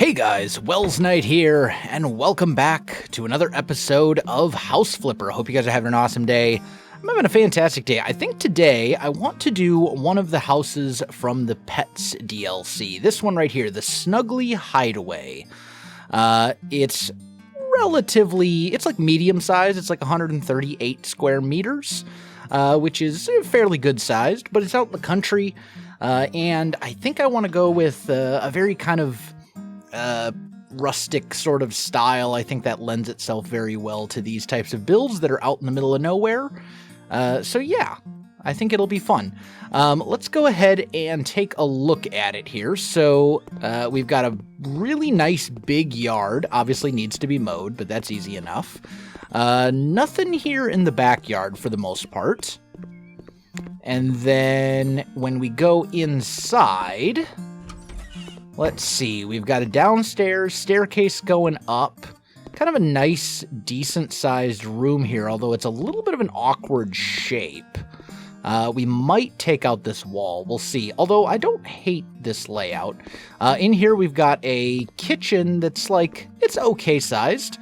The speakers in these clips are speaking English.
Hey guys, Welsknight here, and welcome back to another episode of House Flipper. Hope you guys are having an awesome day. I'm having a fantastic day. I think today I want to do one of the houses from the Pets DLC. This one right here, the Snuggly Hideaway. It's like medium size. It's like 138 square meters, which is fairly good sized, but it's out in the country. And I think I want to go with a very kind of rustic sort of style. I think that lends itself very well to these types of builds that are out in the middle of nowhere. So yeah, I think it'll be fun. Let's go ahead and take a look at it here. So we've got a really nice big yard. Obviously needs to be mowed, but that's easy enough. Nothing here in the backyard for the most part. And then when we go inside, let's see, we've got a downstairs staircase going up. Kind of a nice, decent-sized room here, although it's a little bit of an awkward shape. We might take out this wall. We'll see. Although I don't hate this layout. In here we've got a kitchen that's like, it's okay-sized.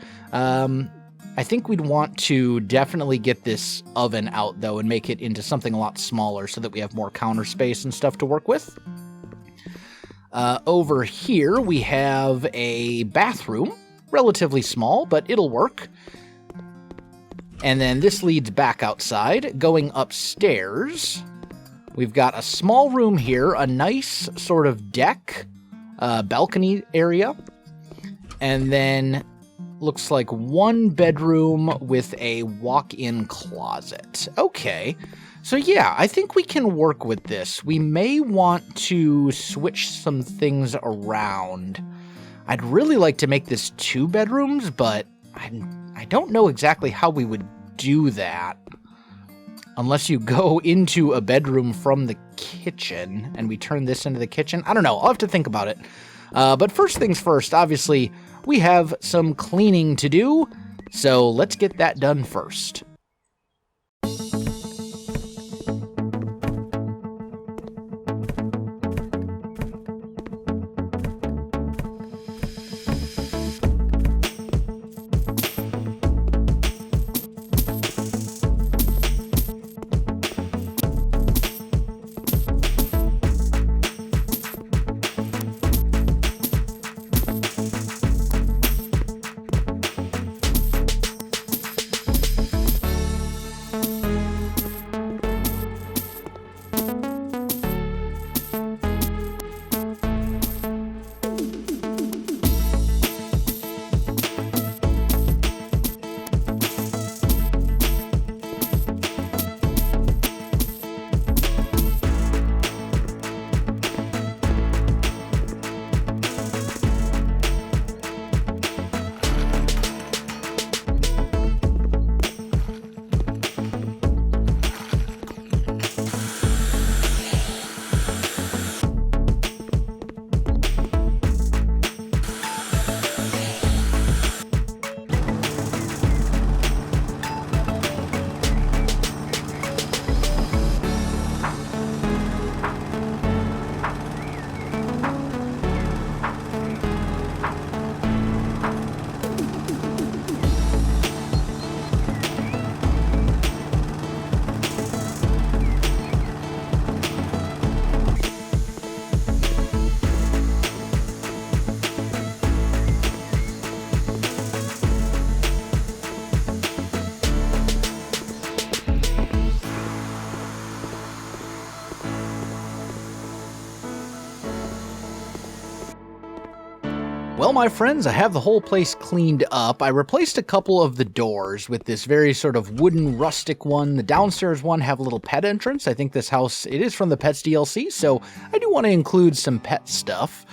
I think we'd want to definitely get this oven out, though, and make it into something a lot smaller so that we have more counter space and stuff to work with. Over here, we have a bathroom, relatively small, but it'll work. And then this leads back outside. Going upstairs, we've got a small room here, a nice sort of deck, balcony area, and then looks like one bedroom with a walk-in closet. Okay. So yeah, I think we can work with this. We may want to switch some things around. I'd really like to make this 2 bedrooms, but I don't know exactly how we would do that. Unless you go into a bedroom from the kitchen and we turn this into the kitchen. I don't know. I'll have to think about it. But first things first, obviously, we have some cleaning to do. So let's get that done first. Well, my friends, I have the whole place cleaned up. I replaced a couple of the doors with this very sort of wooden rustic one. The downstairs one have a little pet entrance. I think this house, it is from the Pets DLC, so I do want to include some pet stuff,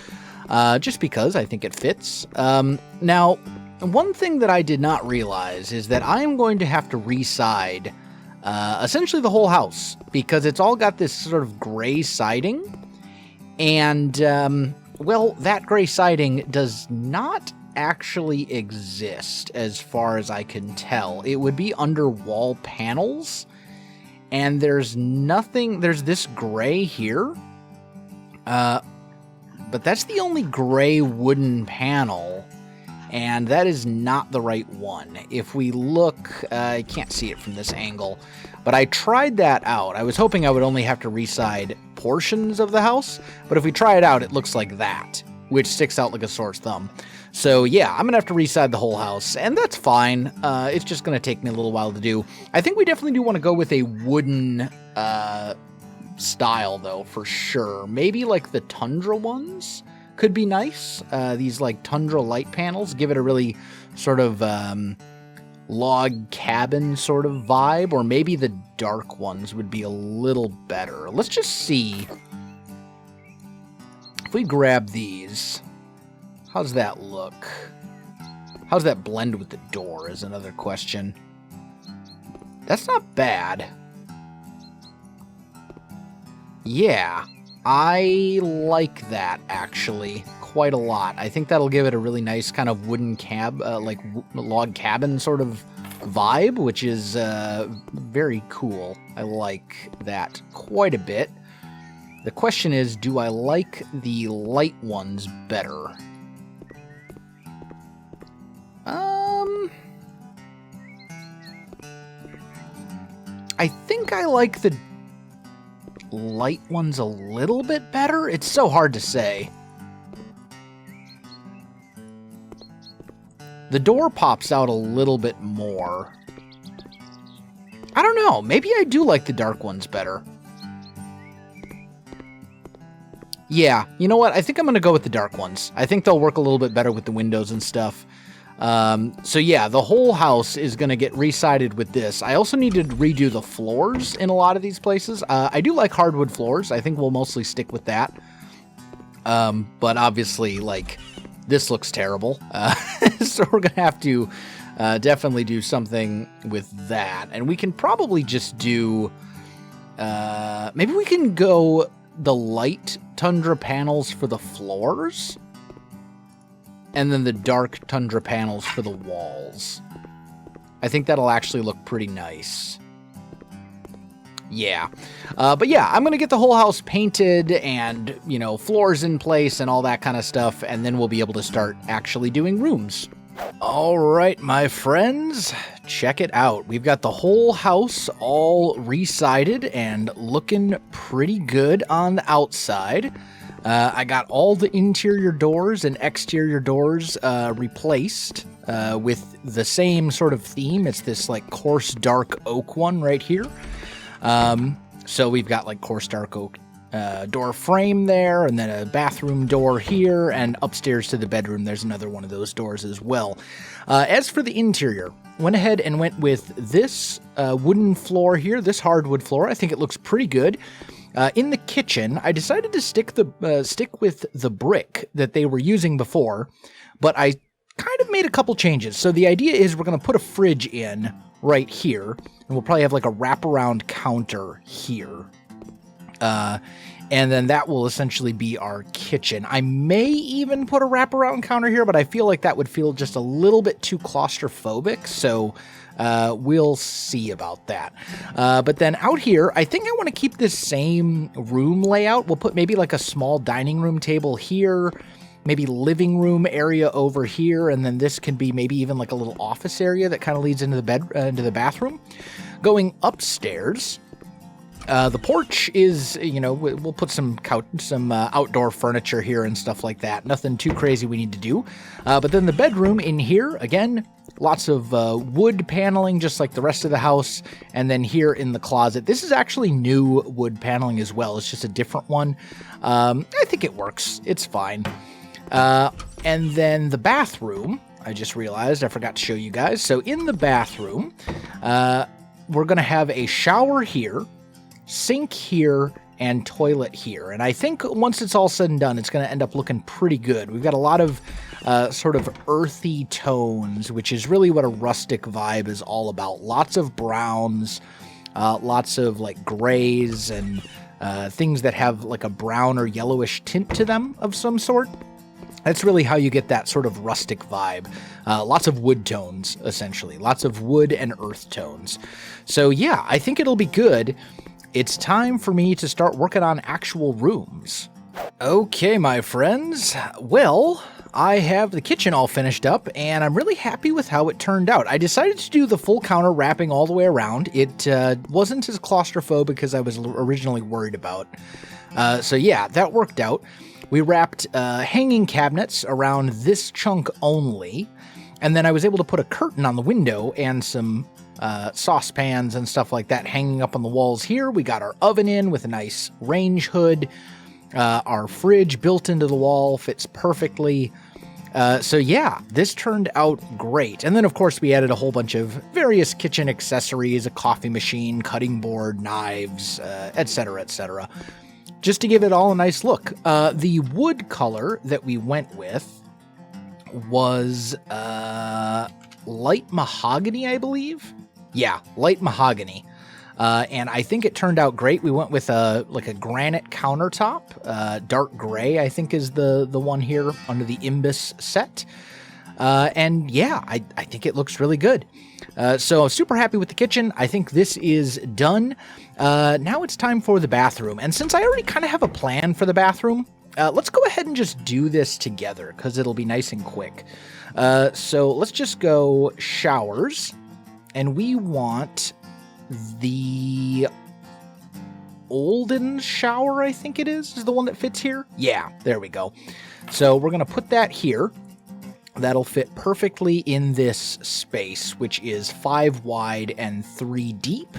just because I think it fits. Now, one thing that I did not realize is that I am going to have to re-side essentially the whole house, because it's all got this sort of gray siding, and well, that gray siding does not actually exist as far as I can tell. It would be under wall panels, and there's nothing, there's this gray here, but that's the only gray wooden panel, and that is not the right one. If we look, I can't see it from this angle, but I tried that out. I was hoping I would only have to reside portions of the house, but if we try it out, it looks like that, which sticks out like a sore thumb. So yeah, I'm going to have to reside the whole house, and that's fine. It's just going to take me a little while to do. I think we definitely do want to go with a wooden style, though, for sure. Maybe like the Tundra ones could be nice. These like Tundra light panels give it a really sort of log cabin sort of vibe, or maybe the dark ones would be a little better. Let's just see. If we grab these, how's that look? How's that blend with the door is another question. That's not bad. Yeah, I like that, actually, quite a lot. I think that'll give it a really nice kind of wooden log cabin sort of vibe, which is very cool. I like that quite a bit. The question is, do I like the light ones better? I think I like the light ones a little bit better. It's so hard to say. The door pops out a little bit more. I don't know. Maybe I do like the dark ones better. Yeah, you know what? I think I'm going to go with the dark ones. I think they'll work a little bit better with the windows and stuff. So yeah, the whole house is going to get resided with this. I also need to redo the floors in a lot of these places. I do like hardwood floors. I think we'll mostly stick with that. But obviously, like, this looks terrible. So we're going to have to definitely do something with that. And we can probably just do... maybe we can go the light Tundra panels for the floors, and then the dark Tundra panels for the walls. I think that'll actually look pretty nice. Yeah. But yeah, I'm going to get the whole house painted and, you know, floors in place and all that kind of stuff, and then we'll be able to start actually doing rooms. All right, my friends, check it out. We've got the whole house all resided and looking pretty good on the outside. I got all the interior doors and exterior doors replaced with the same sort of theme. It's this like coarse dark oak one right here. So we've got like coarse dark oak door frame there, and then a bathroom door here, and upstairs to the bedroom there's another one of those doors as well. As for the interior, went ahead and went with this wooden floor here, this hardwood floor. I think it looks pretty good. In the kitchen, I decided to stick with the brick that they were using before, but I kind of made a couple changes. So the idea is we're going to put a fridge in right here, and we'll probably have like a wraparound counter here. And then that will essentially be our kitchen. I may even put a wraparound counter here, but I feel like that would feel just a little bit too claustrophobic, so we'll see about that. But then out here, I think I want to keep this same room layout. We'll put maybe like a small dining room table here, maybe living room area over here, and then this can be maybe even like a little office area that kind of leads into the bathroom. Going upstairs, the porch is, you know, we'll put some outdoor furniture here and stuff like that. Nothing too crazy we need to do. But then the bedroom in here, again, lots of wood paneling, just like the rest of the house. And then here in the closet, this is actually new wood paneling as well. It's just a different one. I think it works. It's fine. And then the bathroom, I just realized I forgot to show you guys. So in the bathroom, we're going to have a shower here, sink here, and toilet here. And I think once it's all said and done, it's going to end up looking pretty good. We've got a lot of sort of earthy tones, which is really what a rustic vibe is all about. Lots of browns, lots of like grays, and things that have like a brown or yellowish tint to them of some sort. That's really how you get that sort of rustic vibe. Lots of wood tones, essentially. Lots of wood and earth tones. So yeah, I think it'll be good. It's time for me to start working on actual rooms. Okay, my friends. Well, I have the kitchen all finished up, and I'm really happy with how it turned out. I decided to do the full counter wrapping all the way around. It wasn't as claustrophobic as I was originally worried about. So yeah, that worked out. We wrapped hanging cabinets around this chunk only, and then I was able to put a curtain on the window and some saucepans and stuff like that hanging up on the walls here. We got our oven in with a nice range hood. Our fridge built into the wall fits perfectly. So yeah, this turned out great. And then of course we added a whole bunch of various kitchen accessories, a coffee machine, cutting board, knives, etc., etc., just to give it all a nice look. The wood color that we went with was light mahogany, I believe. Yeah, light mahogany. And I think it turned out great. We went with a granite countertop. Dark gray, I think, is the one here under the Imbus set. And yeah, I think it looks really good. So super happy with the kitchen. I think this is done. Now it's time for the bathroom. And since I already kind of have a plan for the bathroom, let's go ahead and just do this together because it'll be nice and quick. So let's just go showers. And we want the Olden shower, I think it is the one that fits here. Yeah, there we go. So we're going to put that here. That'll fit perfectly in this space, which is 5 wide and 3 deep.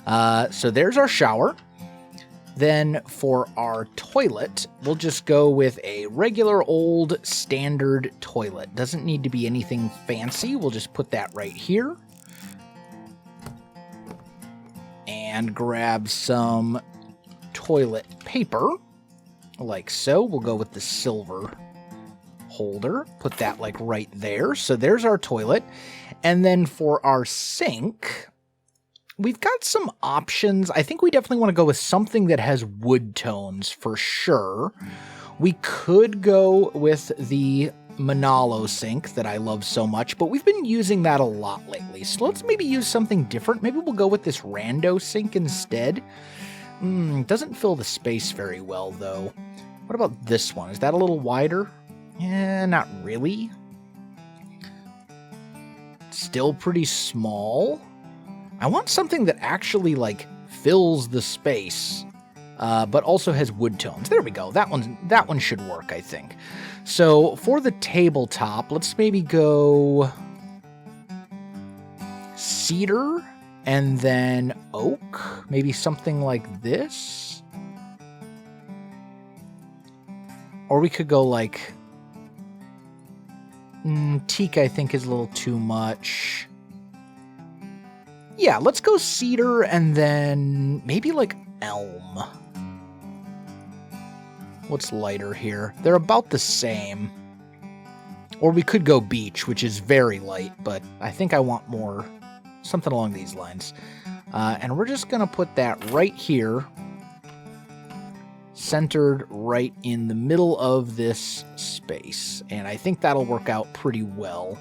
So there's our shower. Then for our toilet, we'll just go with a regular old standard toilet. Doesn't need to be anything fancy. We'll just put that right here. And grab some toilet paper, like so. We'll go with the silver holder, put that like right there. So there's our toilet. And then for our sink, we've got some options. I think we definitely want to go with something that has wood tones for sure. We could go with the Manalo sink that I love so much, but we've been using that a lot lately. So let's maybe use something different. Maybe we'll go with this rando sink instead. Doesn't fill the space very well though. What about this one? Is that a little wider? Yeah, not really. Still pretty small. I want something that actually like fills the space, but also has wood tones. There we go. That one should work, I think. So for the tabletop, let's maybe go cedar and then oak. Maybe something like this. Or we could go like teak, I think is a little too much. Yeah, let's go cedar and then maybe like elm. What's lighter here? They're about the same. Or we could go beech, which is very light, but I think I want more, something along these lines. And we're just going to put that right here, centered right in the middle of this space. And I think that'll work out pretty well.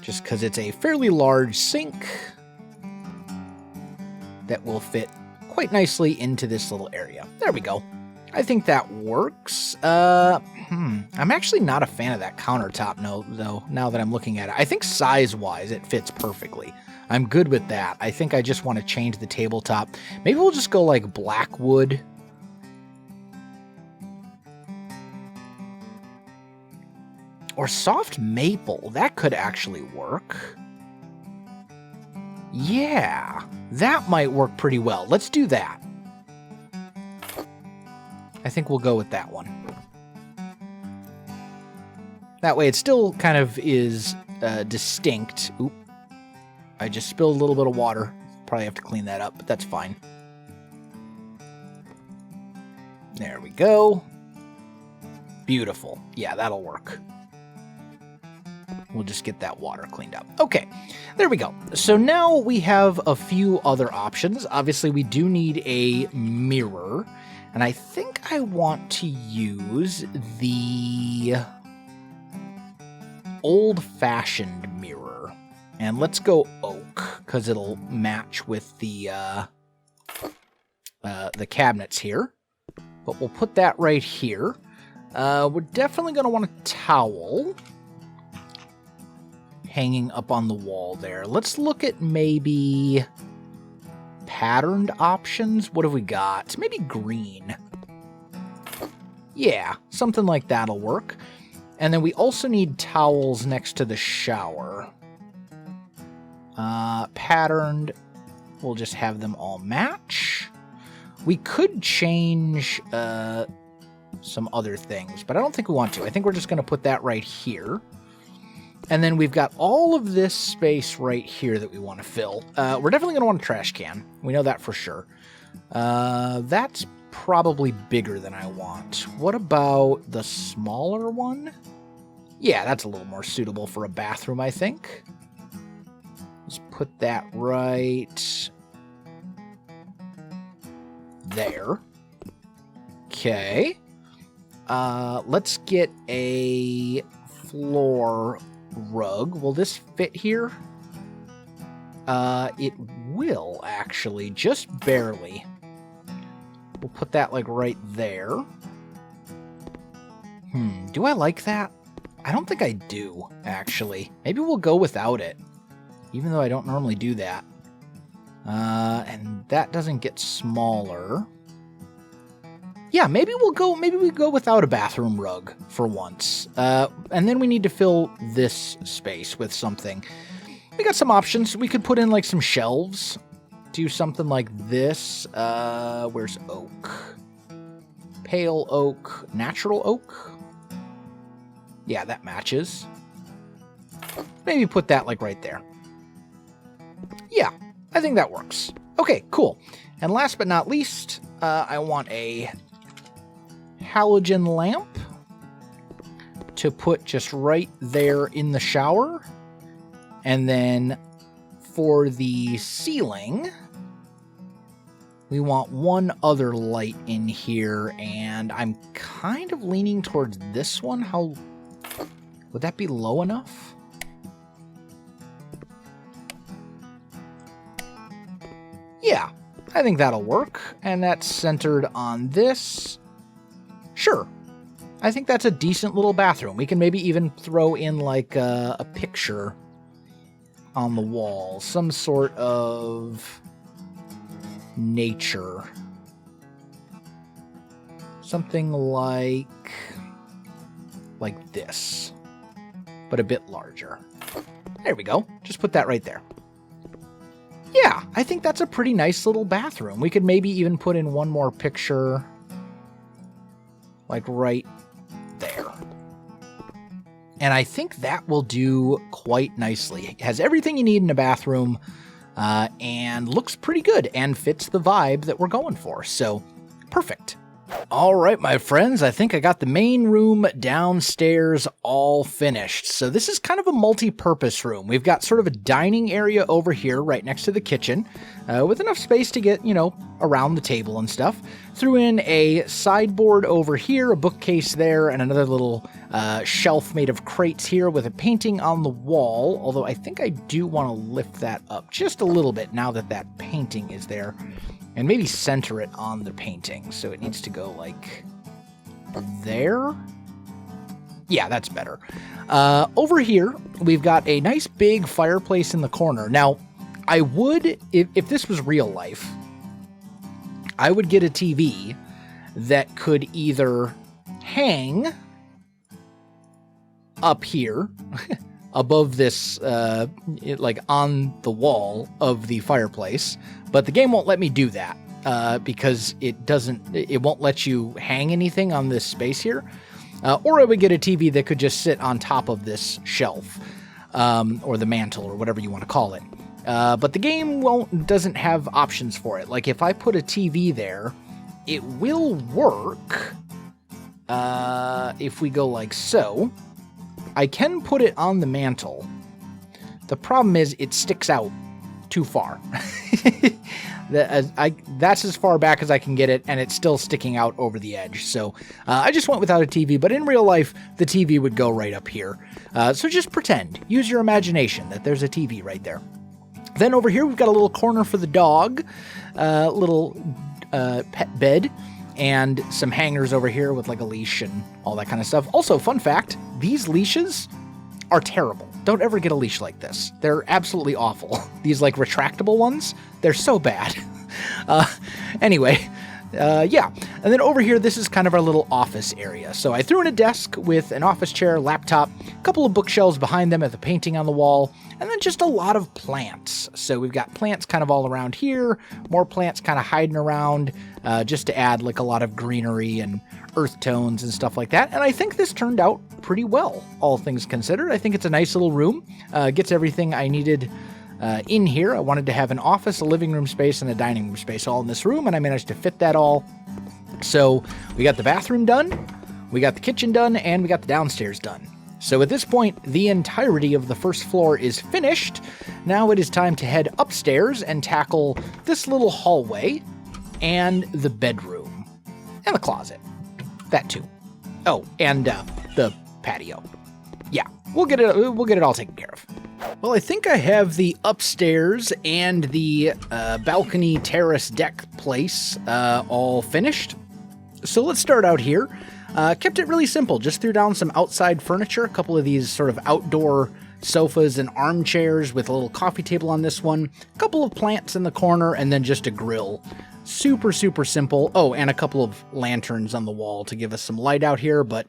Just because it's a fairly large sink that will fit quite nicely into this little area. There we go. I think that works. I'm actually not a fan of that countertop though, now that I'm looking at it. I think size-wise it fits perfectly. I'm good with that. I think I just want to change the tabletop. Maybe we'll just go like black wood. Or soft maple. That could actually work. Yeah, that might work pretty well. Let's do that. I think we'll go with that one. That way it still kind of is distinct. Oop. I just spilled a little bit of water. Probably have to clean that up, but that's fine. There we go. Beautiful. Yeah, that'll work. We'll just get that water cleaned up. Okay, there we go. So now we have a few other options. Obviously, we do need a mirror. And I think I want to use the old-fashioned mirror. And let's go oak, because it'll match with the the cabinets here. But we'll put that right here. We're definitely going to want a towel hanging up on the wall there. Let's look at maybe patterned options. What have we got? Maybe green. Yeah, something like that'll work. And then we also need towels next to the shower. Patterned, we'll just have them all match. We could change some other things, but I don't think we want to. I think we're just going to put that right here. And then we've got all of this space right here that we want to fill. We're definitely going to want a trash can. We know that for sure. That's probably bigger than I want. What about the smaller one? Yeah, that's a little more suitable for a bathroom, I think. Let's put that right there. Okay. Let's get a floor rug. Will this fit here? It will, actually, just barely. We'll put that, like, right there. Do I like that? I don't think I do, actually. Maybe we'll go without it, even though I don't normally do that. And that doesn't get smaller. Yeah, maybe we go without a bathroom rug for once. And then we need to fill this space with something. We got some options. We could put in like some shelves. Do something like this. Where's oak? Pale oak. Natural oak? Yeah, that matches. Maybe put that like right there. Yeah, I think that works. Okay, cool. And last but not least, I want a halogen lamp to put just right there in the shower. And then for the ceiling, we want one other light in here, and I'm kind of leaning towards this one. How would that be low enough? Yeah, I think that'll work. And that's centered on this. Sure. I think that's a decent little bathroom. We can maybe even throw in like a picture on the wall. Some sort of nature. Something like this, but a bit larger. There we go. Just put that right there. Yeah, I think that's a pretty nice little bathroom. We could maybe even put in one more picture, like right there. And I think that will do quite nicely. It has everything you need in a bathroom, and looks pretty good and fits the vibe that we're going for. So, perfect. All right, my friends, I think I got the main room downstairs all finished. So this is kind of a multi-purpose room. We've got sort of a dining area over here right next to the kitchen, with enough space to get, around the table and stuff. Threw in a sideboard over here, a bookcase there, and another little shelf made of crates here with a painting on the wall, although I think I do want to lift that up just a little bit now that that painting is there. And maybe center it on the painting. So it needs to go like there. Yeah, that's better. Over here, we've got a nice big fireplace in the corner. Now, I would, if this was real life, I would get a TV that could either hang up here above this, like on the wall of the fireplace, but the game won't let me do that because it won't let you hang anything on this space here. Or I would get a TV that could just sit on top of this shelf, or the mantle, or whatever you want to call it. But the game doesn't have options for it. Like if I put a TV there, it will work if we go like so. I can put it on the mantle. The problem is it sticks out too far. That's as far back as I can get it, and it's still sticking out over the edge. So I just went without a TV, but in real life, the TV would go right up here. So just pretend. Use your imagination that there's a TV right there. Then over here, we've got a little corner for the dog. Little pet bed and some hangers over here with like a leash and all that kind of stuff. Also, fun fact, these leashes are terrible. Don't ever get a leash like this. They're absolutely awful. These like retractable ones, they're so bad. Anyway, yeah. And then over here, this is kind of our little office area. So I threw in a desk with an office chair, laptop, a couple of bookshelves behind them with a painting on the wall, and then just a lot of plants. So we've got plants kind of all around here, more plants kind of hiding around, just to add like a lot of greenery and earth tones and stuff like that. And I think this turned out pretty well, all things considered. I think it's a nice little room, gets everything I needed in here. I wanted to have an office, a living room space, and a dining room space all in this room, and I managed to fit that all. So we got the bathroom done, we got the kitchen done, and we got the downstairs done. So at this point, the entirety of the first floor is finished. Now it is time to head upstairs and tackle this little hallway and the bedroom and the closet. That too. Oh, and the patio. Yeah, we'll get it all taken care of. Well, I think I have the upstairs and the balcony terrace deck place all finished. So let's start out here. Kept it really simple. Just threw down some outside furniture, a couple of these sort of outdoor sofas and armchairs with a little coffee table on this one, a couple of plants in the corner, and then just a grill. Super, super simple. Oh, and a couple of lanterns on the wall to give us some light out here, but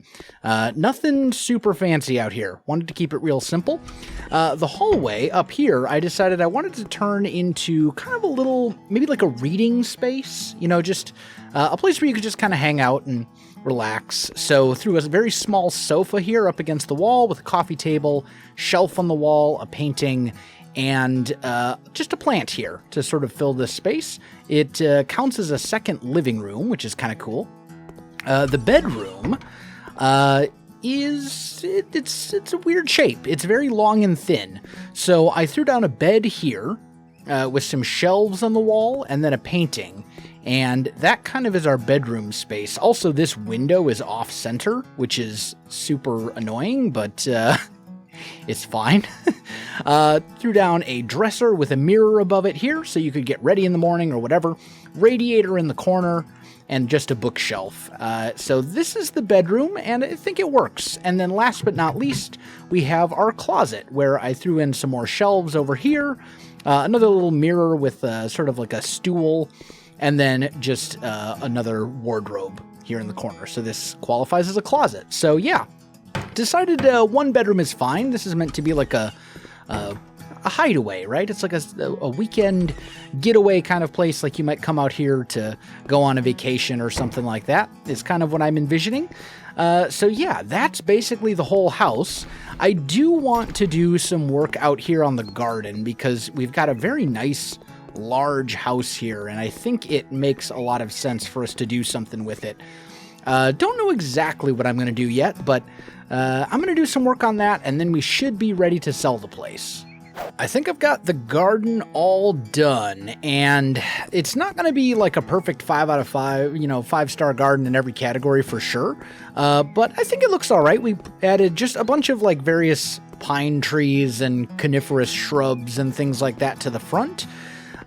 nothing super fancy out here. Wanted to keep it real simple. The hallway up here, I decided I wanted to turn into kind of a little, maybe like a reading space, you know, just a place where you could just kind of hang out and relax. So threw a very small sofa here up against the wall with a coffee table, shelf on the wall, a painting, and just a plant here to sort of fill this space. It counts as a second living room, which is kind of cool. The bedroom it's a weird shape. It's very long and thin. So I threw down a bed here with some shelves on the wall and then a painting. And that kind of is our bedroom space. Also, this window is off center, which is super annoying, but it's fine. Threw down a dresser with a mirror above it here, so you could get ready in the morning or whatever. Radiator in the corner, and just a bookshelf. So this is the bedroom, and I think it works. And then last but not least, we have our closet, where I threw in some more shelves over here, another little mirror with sort of like a stool, and then just another wardrobe here in the corner. So this qualifies as a closet. So yeah, decided one bedroom is fine. This is meant to be like a hideaway, right? It's like a weekend getaway kind of place, like you might come out here to go on a vacation or something like that, is kind of what I'm envisioning. So yeah, that's basically the whole house. I do want to do some work out here on the garden because we've got a very nice large house here, and I think it makes a lot of sense for us to do something with it. Don't know exactly what I'm going to do yet, but I'm going to do some work on that, and then we should be ready to sell the place. I think I've got the garden all done, and it's not going to be like a perfect 5 out of 5, 5-star garden in every category for sure, but I think it looks all right. We added just a bunch of like various pine trees and coniferous shrubs and things like that to the front.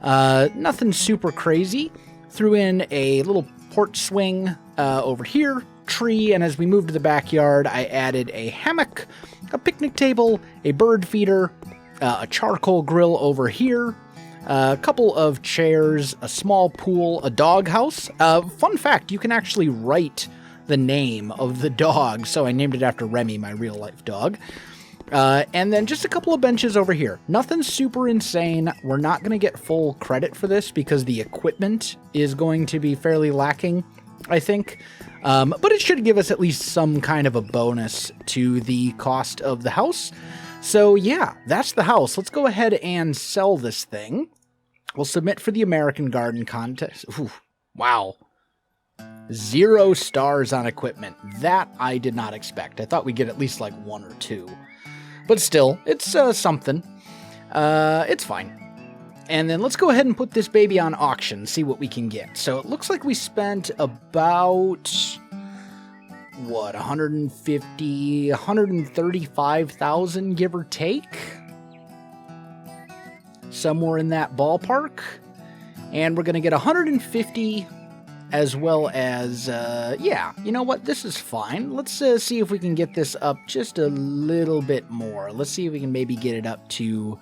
Nothing super crazy. Threw in a little porch swing over here, tree, and as we moved to the backyard, I added a hammock, a picnic table, a bird feeder, a charcoal grill over here, a couple of chairs, a small pool, a dog house. Fun fact, you can actually write the name of the dog, so I named it after Remy, my real-life dog. And then just a couple of benches over here. Nothing super insane. We're not going to get full credit for this because the equipment is going to be fairly lacking, I think. But it should give us at least some kind of a bonus to the cost of the house. So yeah, that's the house. Let's go ahead and sell this thing. We'll submit for the American Garden contest. Ooh, wow. 0 stars on equipment. That I did not expect. I thought we'd get at least like 1 or 2. But still, it's something. It's fine. And then let's go ahead and put this baby on auction, see what we can get. So it looks like we spent about, 135,000, give or take? Somewhere in that ballpark. And we're going to get 150 as well as, yeah, you know what? This is fine. Let's see if we can get this up just a little bit more. Let's see if we can maybe get it up to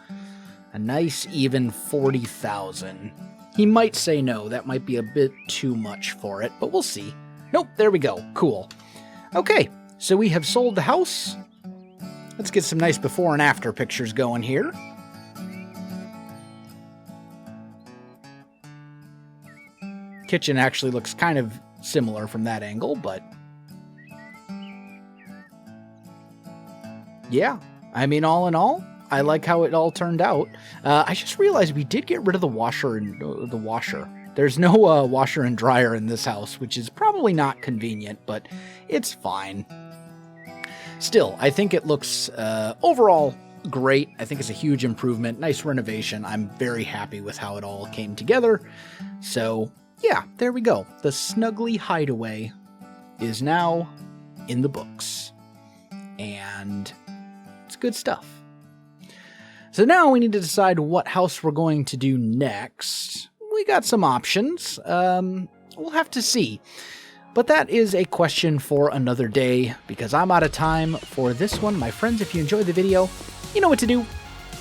a nice even 40,000. He might say no. That might be a bit too much for it, but we'll see. Nope, there we go. Cool. Okay, so we have sold the house. Let's get some nice before and after pictures going here. Kitchen actually looks kind of similar from that angle, but yeah, I mean, all in all, I like how it all turned out. I just realized we did get rid of the washer and the washer. There's no washer and dryer in this house, which is probably not convenient, but it's fine. Still, I think it looks overall great. I think it's a huge improvement. Nice renovation. I'm very happy with how it all came together. So yeah, there we go. The Snuggly Hideaway is now in the books. And it's good stuff. So now we need to decide what house we're going to do next. We got some options. We'll have to see. But that is a question for another day, because I'm out of time for this one. My friends, if you enjoyed the video, you know what to do.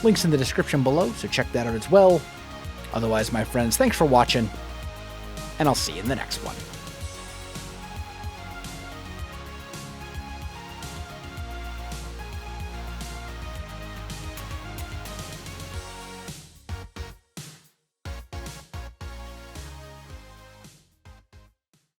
Links in the description below, so check that out as well. Otherwise, my friends, thanks for watching, and I'll see you in the next one.